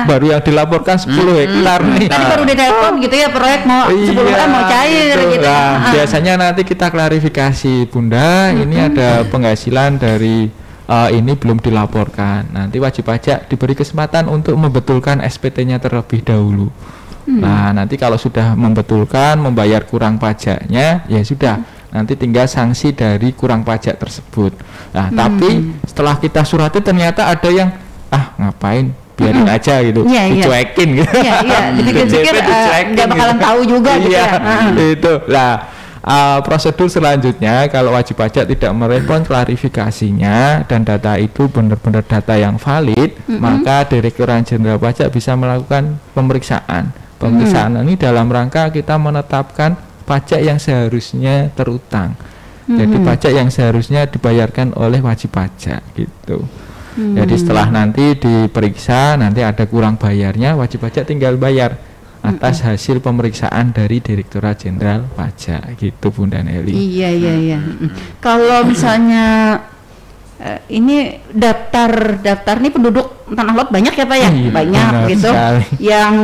baru yang dilaporkan 10 hektar nih. Tadi baru ditelepon gitu ya, proyek mau 10 mau cair gitu. Biasanya nanti kita klarifikasi, Bunda, ini ada penghasilan dari ini belum dilaporkan. Nanti wajib pajak diberi kesempatan untuk membetulkan SPT-nya terlebih dahulu. Nah, nanti kalau sudah membetulkan, membayar kurang pajaknya, ya sudah. Nanti tinggal sanksi dari kurang pajak tersebut. Nah, tapi setelah kita surati ternyata ada yang ngapain? Biarin aja gitu, dicuekin gitu. Dipikir-pikir nggak bakalan tahu juga gitu ya. Itu lah. Prosedur selanjutnya kalau wajib pajak tidak merespon klarifikasinya dan data itu benar-benar data yang valid, maka Direktorat Jenderal Pajak bisa melakukan pemeriksaan. Pemeriksaan ini dalam rangka kita menetapkan pajak yang seharusnya terutang. Jadi pajak yang seharusnya dibayarkan oleh wajib pajak gitu. Jadi setelah nanti diperiksa, nanti ada kurang bayarnya, wajib pajak tinggal bayar atas hasil pemeriksaan dari Direktorat Jenderal Pajak gitu, Bunda Nelly. Iya. Kalau misalnya ini daftar ini penduduk Tanah Lot banyak ya Pak ya? Banyak gitu. Sekali. Yang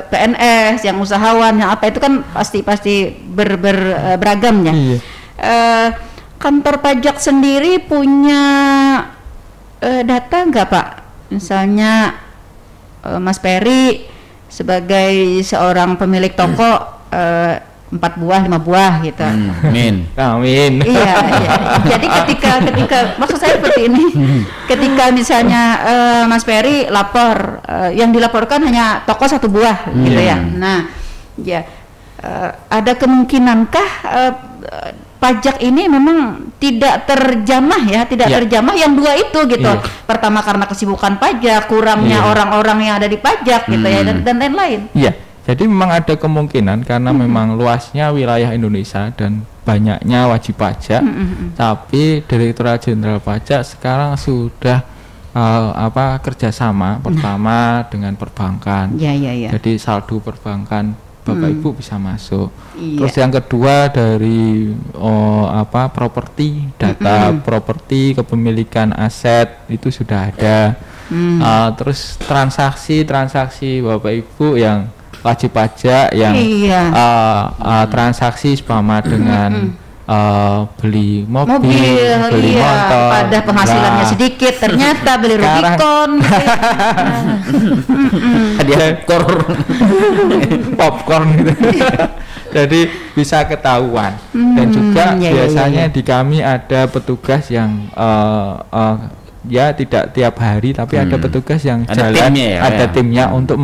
PNS, yang usahawan, yang apa itu kan pasti beragam ya. Kantor pajak sendiri punya data nggak Pak? Misalnya Mas Ferry sebagai seorang pemilik toko 4 buah, 5 buah gitu. Amin. Iya. Jadi ketika maksud saya seperti ini. Ketika misalnya Mas Ferry lapor, yang dilaporkan hanya toko 1 buah gitu ya. Nah, ada kemungkinankah pajak ini memang tidak terjamah terjamah yang 2 itu gitu. Pertama karena kesibukan pajak, kurangnya orang-orang yang ada di pajak gitu ya dan lain-lain. Iya. Jadi memang ada kemungkinan karena memang luasnya wilayah Indonesia dan banyaknya wajib pajak, tapi Direktorat Jenderal Pajak sekarang sudah kerjasama pertama dengan perbankan. Jadi saldo perbankan Bapak Ibu bisa masuk. Terus yang kedua dari properti, data properti, kepemilikan aset itu sudah ada. Terus transaksi Bapak Ibu yang wajib pajak yang transaksi seumpama dengan beli mobil, beli motor, pada penghasilannya sedikit ternyata beli Rubicon hadiah popcorn gitu. Jadi bisa ketahuan. Dan juga biasanya di kami ada petugas yang ya tidak tiap hari, tapi ada petugas yang ada jalan, timnya ada timnya untuk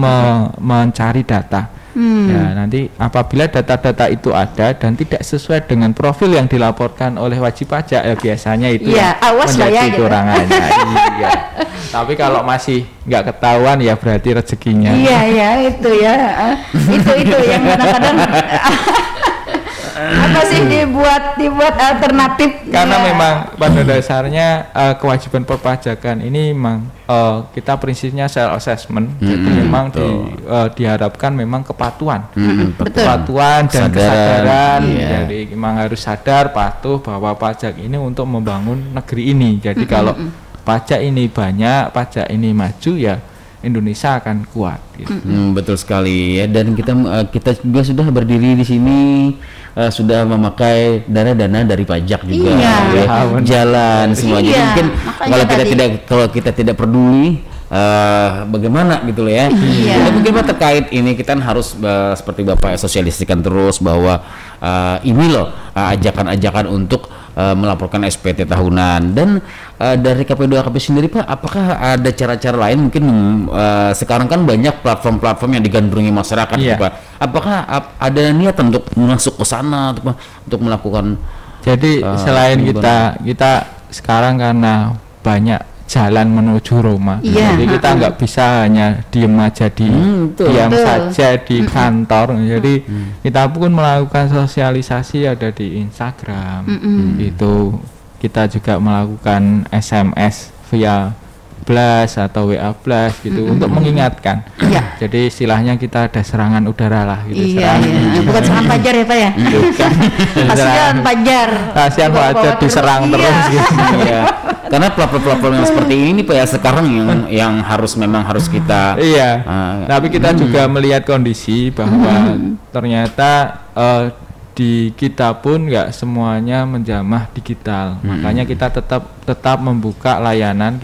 mencari data. Ya, nanti apabila data-data itu ada dan tidak sesuai dengan profil yang dilaporkan oleh wajib pajak, ya biasanya itu menjadi kekurangannya. Iya. Tapi kalau masih nggak ketahuan ya berarti rezekinya. Itu yang kadang-kadang apa sih dibuat alternatif karena memang pada dasarnya kewajiban perpajakan ini memang kita prinsipnya self assessment, jadi memang diharapkan memang kepatuhan dan kesadaran. Jadi memang harus sadar patuh bahwa pajak ini untuk membangun negeri ini. Jadi kalau pajak ini banyak, pajak ini maju, ya Indonesia akan kuat. Gitu. Betul sekali ya. Dan kita juga sudah berdiri di sini, sudah memakai dana-dana dari pajak juga, jalan semuanya. Mungkin kalau kita tidak peduli, bagaimana gitu loh ya. Jadi mungkin Pak terkait ini kita harus seperti Bapak sosialisikan terus bahwa ini loh ajakan-ajakan untuk melaporkan SPT tahunan. Dan dari KP2KP sendiri Pak, apakah ada cara-cara lain mungkin sekarang kan banyak platform-platform yang digandrungi masyarakat Pak. Apakah ada niat untuk masuk ke sana untuk melakukan? Jadi selain kita sekarang karena banyak jalan menuju Roma, jadi kita nggak bisa hanya diam aja saja di kantor. Jadi kita pun melakukan sosialisasi ada di Instagram, itu kita juga melakukan SMS via Blast atau WA Blast gitu untuk mengingatkan. Jadi istilahnya kita ada serangan udara lah gitu. Bukan serangan fajar ya Pak ya? Bukan. Kasihan fajar diserang terus gitu. Karena platform-platform yang seperti ini Pak ya sekarang yang harus kita tapi kita juga melihat kondisi bahwa ternyata di kita pun nggak semuanya menjamah digital. Makanya kita tetap membuka layanan,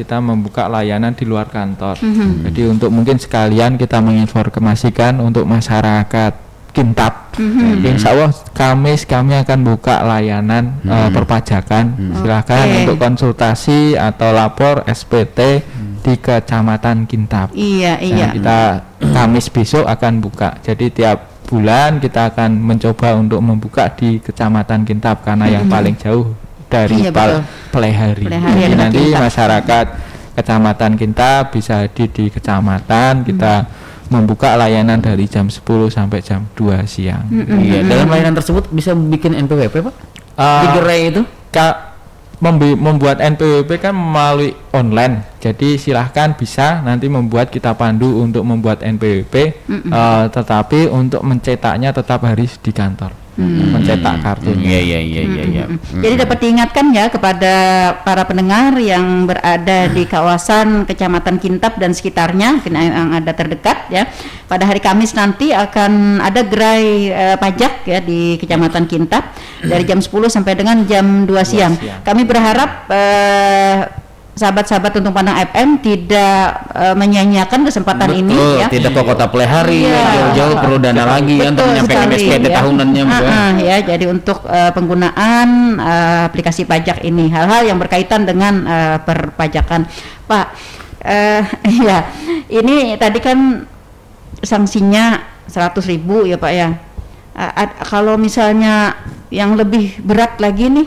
di luar kantor. Jadi untuk mungkin sekalian kita menginformasikan untuk masyarakat Kintab. Insya Allah Kamis kami akan buka layanan perpajakan. Silakan untuk konsultasi atau lapor SPT di Kecamatan Kintab. Kita Kamis besok akan buka. Jadi tiap bulan kita akan mencoba untuk membuka di Kecamatan Kintab karena yang paling jauh dari Plehari. Jadi nanti masyarakat Kecamatan Kintab bisa di kecamatan kita membuka layanan dari jam 10 sampai jam 2 siang. Dalam layanan tersebut bisa bikin NPWP Pak? Di gerai itu? Membuat NPWP kan melalui online, jadi silahkan bisa nanti membuat kita pandu untuk membuat NPWP, tetapi untuk mencetaknya tetap harus di kantor, mencetak kartunya. Jadi dapat diingatkan ya kepada para pendengar yang berada di kawasan Kecamatan Kintab dan sekitarnya, yang ada terdekat ya. Pada hari Kamis nanti akan ada gerai pajak ya di Kecamatan Kintab dari jam 10 sampai dengan jam 2 siang. Kami berharap sahabat-sahabat Untung Pandang FM tidak menyia-nyiakan kesempatan ini ya. Tidak ke Kota Plehari jauh-jauh perlu dana lagi untuk menyampaikan SPT tahunannya. Jadi untuk penggunaan aplikasi pajak ini, hal-hal yang berkaitan dengan perpajakan Pak. Ini tadi kan sanksinya 100.000 ya Pak ya. Kalau misalnya yang lebih berat lagi nih,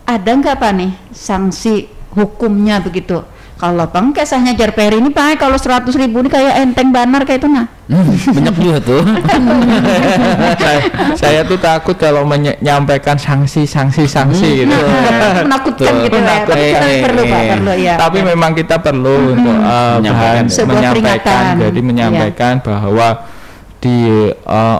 ada nggak Pak nih sanksi hukumnya begitu? Kalau Bang kisahnya Jarperi ini Pak, kalau 100.000 ini kayak enteng banar kayak itu nah. Banyak juga tuh. saya tuh takut kalau menyampaikan sanksi gitu. Menakutkan gitu ya. Tapi perlu Pak, perlu ya. Tapi memang kita perlu untuk menyampaikan. Jadi menyampaikan bahwa di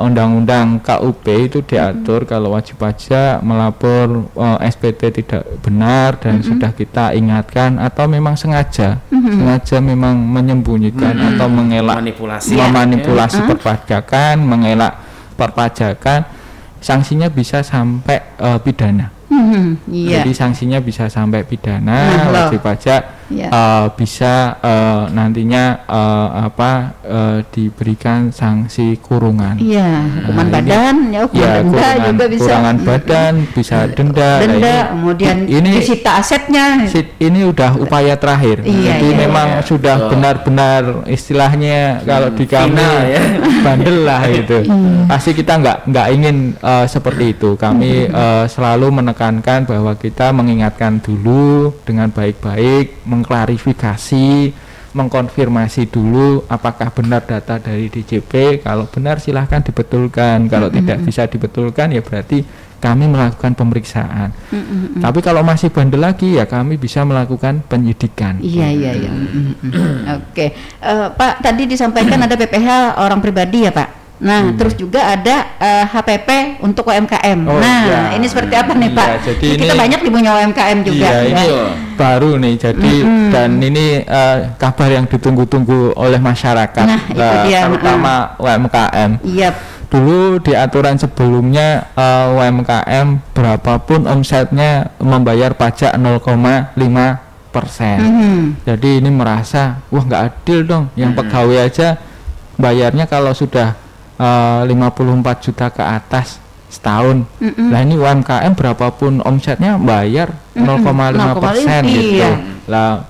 undang-undang KUP itu diatur kalau wajib pajak melapor SPT tidak benar dan sudah kita ingatkan atau memang sengaja memang menyembunyikan atau mengelak memanipulasi perpajakan, mengelak perpajakan, sanksinya bisa sampai pidana. Jadi sanksinya bisa sampai pidana, wajib pajak bisa nantinya diberikan sanksi kurungan. Hukuman badan, denda juga bisa. Kurangan badan, bisa denda. Kemudian disita asetnya. Ini udah upaya terakhir. Jadi memang sudah benar-benar istilahnya kalau di kami bandel lah itu. Pasti kita nggak ingin seperti itu. Kami selalu menekankan bahwa kita mengingatkan dulu dengan baik-baik, mengklarifikasi, mengkonfirmasi dulu apakah benar data dari DJP. Kalau benar silahkan dibetulkan, kalau tidak bisa dibetulkan ya berarti kami melakukan pemeriksaan. Tapi kalau masih bandel lagi ya kami bisa melakukan penyidikan. Oke. Pak, tadi disampaikan ada PPh orang pribadi ya Pak. Nah, terus juga ada HPP untuk UMKM. Ini seperti apa nih Pak? Jadi kita banyak punya UMKM juga. Ini baru nih. Jadi dan ini kabar yang ditunggu-tunggu oleh masyarakat, terutama UMKM. Dulu di aturan sebelumnya UMKM berapapun omsetnya membayar pajak 0,5%. Jadi ini merasa wah nggak adil dong. Yang pegawai aja bayarnya kalau sudah 54 juta ke atas setahun. Lah ini UMKM berapapun omsetnya bayar 0,5% gitu. Lah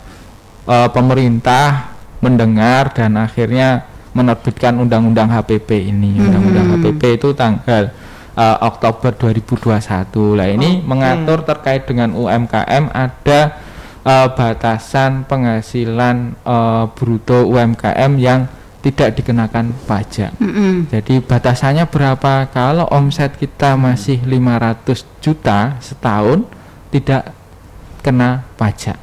pemerintah mendengar dan akhirnya menerbitkan undang-undang HPP ini. Undang-undang HPP itu tanggal Oktober 2021. Lah ini mengatur terkait dengan UMKM ada batasan penghasilan bruto UMKM yang tidak dikenakan pajak. Jadi batasannya berapa? Kalau omset kita masih 500 juta setahun tidak kena pajak.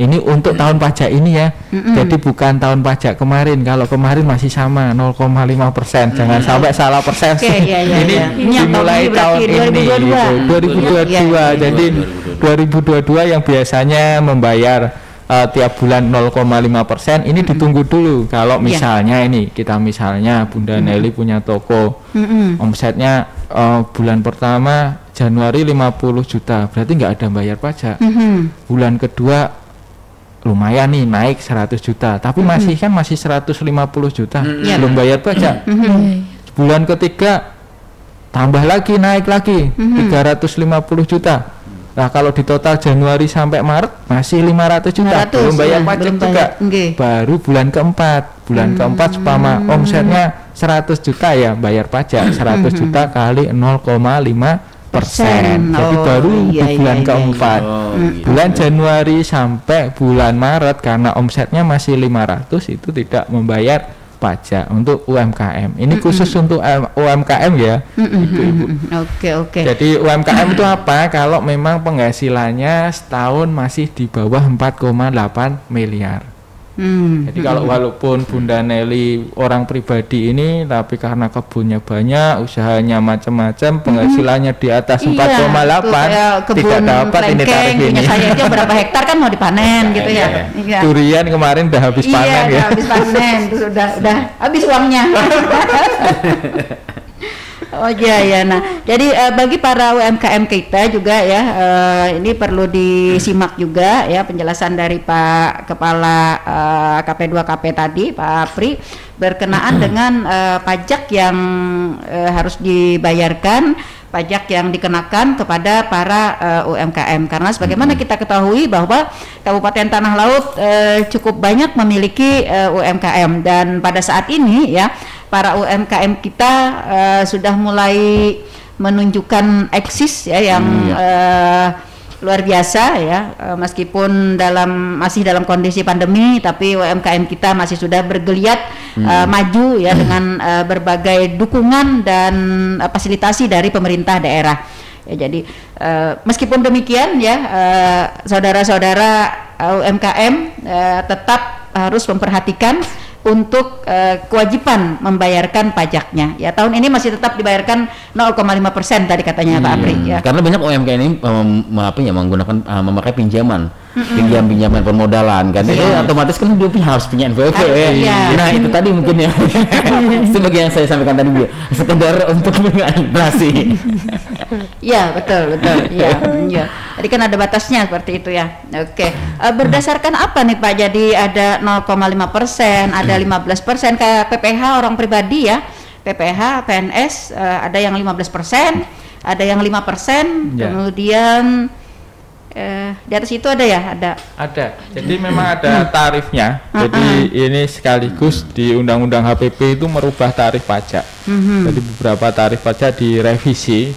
Ini untuk tahun pajak ini ya. Jadi bukan tahun pajak kemarin. Kalau kemarin masih sama 0,5%. Jangan sampai salah persen. Ini dimulai tahun ini 2022. Jadi 2022 yang biasanya membayar tiap bulan 0,5%, ini ditunggu dulu. Kalau misalnya ini kita misalnya Bunda Nelly punya toko, omsetnya bulan pertama Januari 50 juta, berarti nggak ada bayar pajak. Bulan kedua lumayan nih naik 100 juta, tapi masih 150 juta belum bayar pajak. Bulan ketiga tambah lagi naik lagi 350 juta. Nah kalau di total Januari sampai Maret masih 500 juta belum bayar pajak juga. Baru bulan keempat sepama omsetnya 100 juta ya bayar pajak 100 juta kali 0,5%. Jadi baru di bulan keempat. Bulan Januari sampai bulan Maret karena omsetnya masih 500 itu tidak membayar pajak untuk UMKM. Ini khusus untuk UMKM ya, ibu-ibu. Oke. Jadi UMKM itu apa? Kalau memang penghasilannya setahun masih di bawah 4,8 miliar. Jadi kalau walaupun Bunda Nelly orang pribadi ini, tapi karena kebunnya banyak, usahanya macam-macam, penghasilannya di atas 4,8, tidak dapat ini tarif ini. Saya aja berapa hektar kan mau dipanen gitu ya. Durian kemarin udah habis panen ya. Habis panen, udah habis uangnya. Nah jadi bagi para UMKM kita juga ya ini perlu disimak juga ya penjelasan dari Pak Kepala KP2KP tadi Pak Apri berkenaan dengan pajak yang harus dibayarkan, pajak yang dikenakan kepada para UMKM karena sebagaimana kita ketahui bahwa Kabupaten Tanah Laut cukup banyak memiliki UMKM dan pada saat ini ya para UMKM kita sudah mulai menunjukkan eksis ya yang luar biasa ya, meskipun masih dalam kondisi pandemi, tapi UMKM kita masih sudah bergeliat maju ya dengan berbagai dukungan dan fasilitasi dari pemerintah daerah. Ya, jadi meskipun demikian ya, saudara-saudara UMKM tetap harus memperhatikan untuk kewajiban membayarkan pajaknya. Ya, tahun ini masih tetap dibayarkan 0,5% tadi katanya Pak Apri ya. Karena banyak UMKM ini menggunakan memakai pinjaman permodalan kan. Itu otomatis kan dia harus punya NPWP ya. Nah, itu tadi mungkin ya. Sebagai yang saya sampaikan tadi sekedar untuk mengantisipasi. Ya, betul. Ya. Jadi kan ada batasnya seperti itu ya. Oke. Berdasarkan apa nih Pak? Jadi ada 0,5%, ada 15% kayak PPH orang pribadi ya. PPH, PNS ada yang 15%, ada yang 5%, kemudian di atas itu ada ya? Ada. Jadi memang ada tarifnya. Jadi ini sekaligus di Undang-Undang HPP itu merubah tarif pajak. Jadi beberapa tarif pajak direvisi.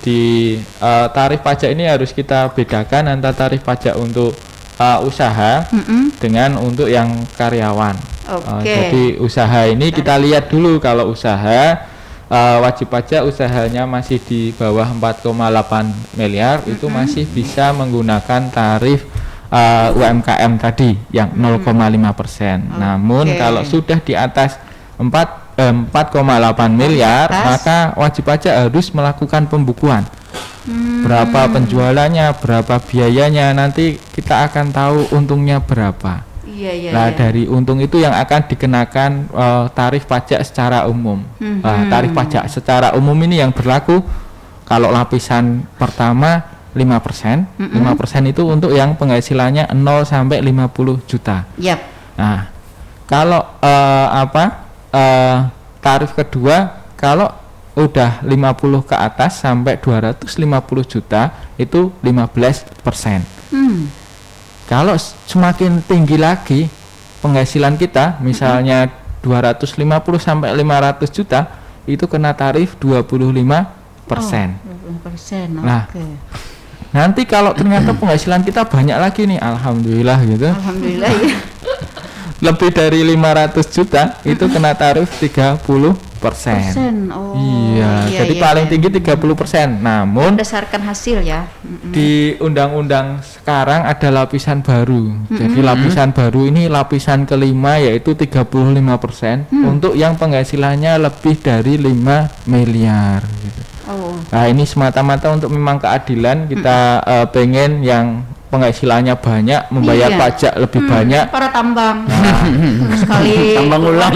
Tarif pajak ini harus kita bedakan antara tarif pajak untuk usaha dengan untuk yang karyawan. Jadi usaha ini kita lihat dulu, kalau usaha wajib pajak usahanya masih di bawah 4,8 miliar itu masih bisa menggunakan tarif UMKM tadi yang 0,5%. Namun kalau sudah di atas 4,8 miliar maka wajib pajak harus melakukan pembukuan. Berapa penjualannya, berapa biayanya, nanti kita akan tahu untungnya berapa. Nah, dari untung itu yang akan dikenakan tarif pajak secara umum. Tarif pajak secara umum ini yang berlaku kalau lapisan pertama 5%, 5% itu untuk yang penghasilannya 0 sampai 50 juta. Nah, kalau tarif kedua kalau udah 50 ke atas sampai 250 juta itu 15%. Kalau semakin tinggi lagi penghasilan kita, misalnya 250 sampai 500 juta, itu kena tarif 25%. 20%. Nah, nanti kalau ternyata penghasilan kita banyak lagi nih, alhamdulillah gitu. Alhamdulillah ya. Lebih dari 500 juta itu kena tarif 30%. Jadi paling tinggi 30%. Namun berdasarkan hasil ya. Di undang-undang sekarang ada lapisan baru. Jadi lapisan baru ini lapisan kelima yaitu 35% untuk yang penghasilannya lebih dari 5 miliar gitu. Nah, ini semata-mata untuk memang keadilan, kita pengen yang penghasilannya banyak membayar pajak lebih banyak. Para tambang sekali tambang ulang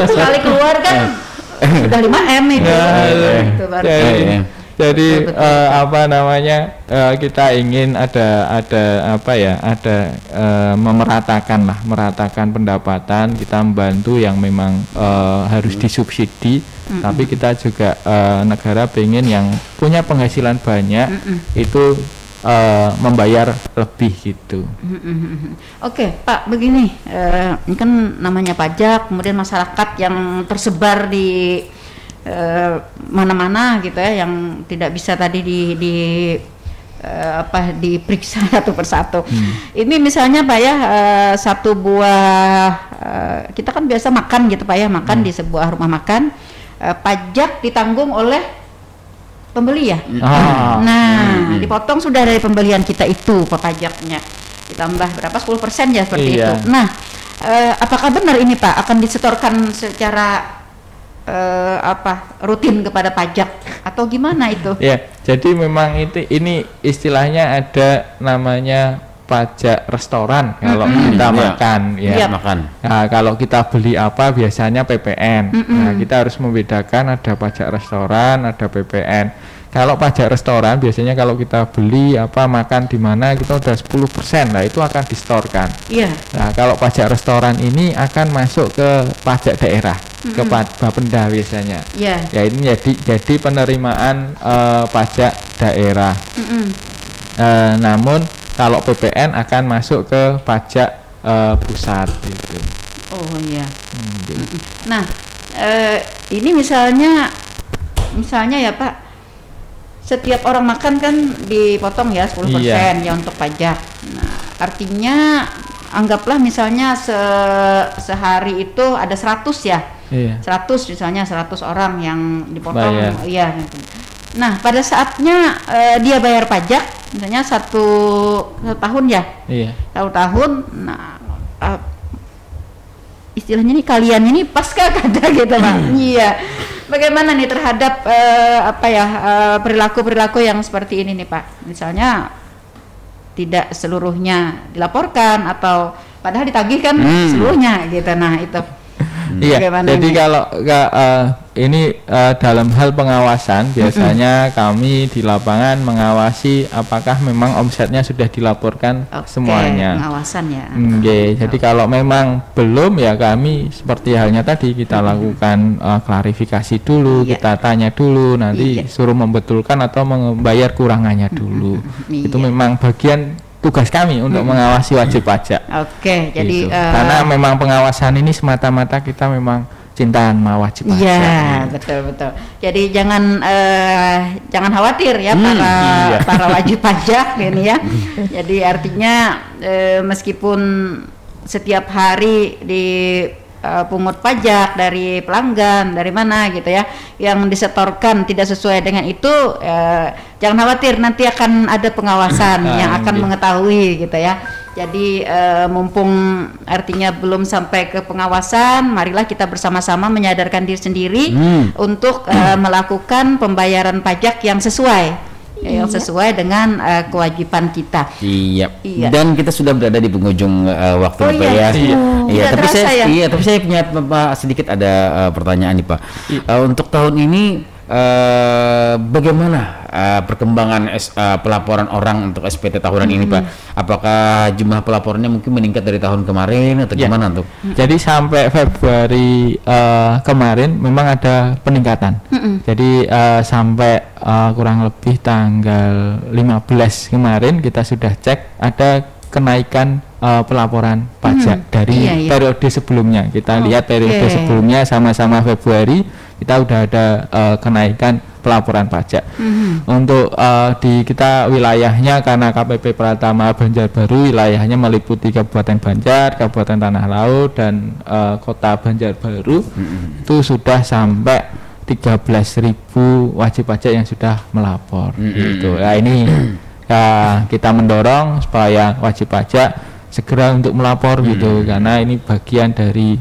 sekali keluar kan sudah 5M itu. Jadi kita ingin ada meratakan pendapatan, kita membantu yang memang harus disubsidi. Tapi kita juga negara pengen yang punya penghasilan banyak itu membayar lebih gitu. Oke, Pak, begini, ini kan namanya pajak, kemudian masyarakat yang tersebar di mana-mana gitu ya, yang tidak bisa tadi diperiksa satu persatu. Ini misalnya Pak ya, satu buah kita kan biasa makan gitu Pak ya, makan di sebuah rumah makan, pajak ditanggung oleh pembeli ya. Dipotong sudah dari pembelian kita itu pajaknya, ditambah berapa 10% ya seperti itu. Nah, apakah benar ini Pak akan disetorkan secara rutin kepada pajak atau gimana itu? Ya, jadi memang ini istilahnya ada namanya pajak restoran kalau kita makan makan. Nah, kalau kita beli apa biasanya PPN. Nah, kita harus membedakan ada pajak restoran, ada PPN. Kalau pajak restoran biasanya kalau kita beli makan di mana kita udah 10%. Nah, itu akan distorkan. Nah, kalau pajak restoran ini akan masuk ke pajak daerah, ke Bapenda biasanya. Ya, ini jadi penerimaan pajak daerah. Namun kalau PPN akan masuk ke pajak pusat gitu. Nah, ini misalnya ya Pak, setiap orang makan kan dipotong ya 10% ya untuk pajak. Nah, artinya anggaplah misalnya sehari itu ada 100 ya. 100 misalnya 100 orang yang dipotong. Iya. Nah, pada saatnya dia bayar pajak misalnya satu tahun ya. Satu tahun. Nah, istilahnya nih kalian ini pasca kada gitu Pak. Iya. Bagaimana nih terhadap perilaku-perilaku yang seperti ini nih Pak? Misalnya tidak seluruhnya dilaporkan atau padahal ditagih kan seluruhnya gitu. Nah, itu. Iya. Jadi kalau ini dalam hal pengawasan biasanya kami di lapangan mengawasi apakah memang omsetnya sudah dilaporkan semuanya. Pengawasan ya. Jadi kalau memang belum ya kami seperti halnya tadi kita lakukan klarifikasi dulu, kita tanya dulu, nanti suruh membetulkan atau membayar kurangannya dulu. Itu memang bagian tugas kami untuk mengawasi wajib pajak. Jadi karena memang pengawasan ini semata-mata kita memang cintaan sama wajib pajak. Iya, betul. Jadi jangan khawatir ya para wajib pajak ini ya. Jadi artinya meskipun setiap hari di pungut pajak dari pelanggan dari mana gitu ya yang disetorkan tidak sesuai dengan itu, jangan khawatir, nanti akan ada pengawasan yang akan mengetahui gitu ya. Jadi mumpung artinya belum sampai ke pengawasan, marilah kita bersama-sama menyadarkan diri sendiri untuk melakukan pembayaran pajak yang sesuai dengan kewajiban kita. Iya. Dan kita sudah berada di penghujung waktu Pak ya. Tapi saya punya sedikit ada pertanyaan nih Pak. Untuk tahun ini bagaimana perkembangan pelaporan orang untuk SPT tahunan ini Pak? Apakah jumlah pelaporannya mungkin meningkat dari tahun kemarin atau gimana tuh? Jadi sampai Februari kemarin memang ada peningkatan. Jadi sampai kurang lebih tanggal 15 kemarin kita sudah cek ada kenaikan pelaporan pajak dari periode sebelumnya. Kita lihat periode sebelumnya sama-sama Februari kita udah ada kenaikan pelaporan pajak. Untuk di kita wilayahnya karena KPP Pratama Banjarbaru wilayahnya meliputi Kabupaten Banjar, Kabupaten Tanah Laut dan Kota Banjarbaru itu sudah sampai 13.000 wajib pajak yang sudah melapor. Gitu. Nah ini kita mendorong supaya wajib pajak segera untuk melapor gitu, karena ini bagian dari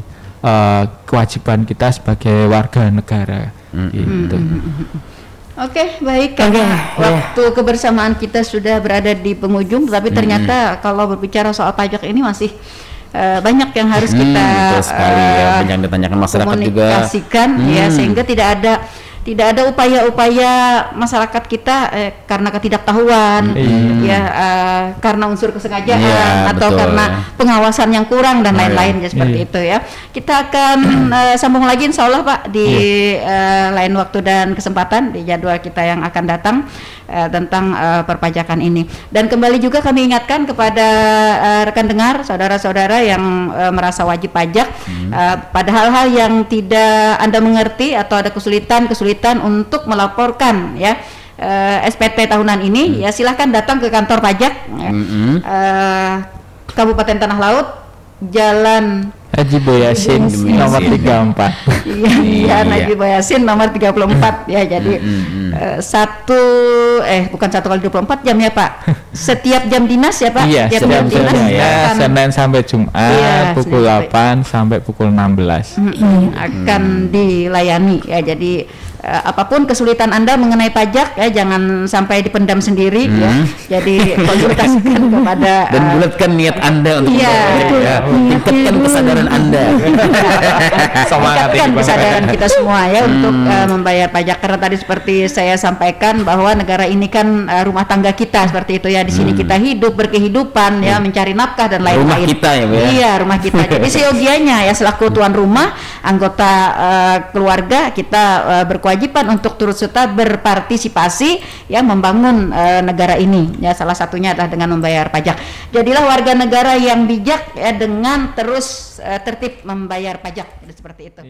kewajiban kita sebagai warga negara. Gitu. Oke, baik. Waktu kebersamaan kita sudah berada di penghujung, tapi ternyata kalau berbicara soal pajak ini masih banyak yang harus kita banyak ditanyakan masyarakat komunikasikan ya, sehingga tidak ada upaya-upaya masyarakat kita karena ketidaktahuan karena unsur kesengajaan atau karena pengawasan yang kurang dan lain-lain ya seperti itu ya. Kita akan sambung lagi insya Allah Pak di lain waktu dan kesempatan di jadwal kita yang akan datang tentang perpajakan ini. Dan kembali juga kami ingatkan kepada rekan dengar, saudara-saudara yang merasa wajib pajak pada hal-hal yang tidak Anda mengerti atau ada kesulitan untuk melaporkan ya SPT tahunan ini, ya silahkan datang ke kantor pajak Kabupaten Tanah Laut, Jalan Haji Boyasin nomor 34. Iya, Haji Boyasin nomor 34 ya. Jadi bukan 1x24 jam ya Pak. Setiap jam dinas ya Pak. Iya, setiap jam dinas ya, Senin sampai Jumat pukul 8 sampai pukul 16. Akan dilayani ya. Jadi apapun kesulitan Anda mengenai pajak ya, jangan sampai dipendam sendiri ya. Jadi konsultasikan kepada dan bulatkan niat Anda untuk tingkatkan kesadaran Anda. Tingkatkan kesadaran kita semua ya untuk membayar pajak, karena tadi seperti saya sampaikan bahwa negara ini kan rumah tangga kita seperti itu ya. Di sini kita hidup berkehidupan ya, mencari nafkah dan lain-lain. Rumah kita ya, Bu ya. Iya, rumah kita. Jadi seyogianya ya selaku tuan rumah, anggota keluarga kita berkewajiban untuk turut serta berpartisipasi ya membangun negara ini ya, salah satunya adalah dengan membayar pajak. Jadilah warga negara yang bijak ya dengan terus tertib membayar pajak seperti itu.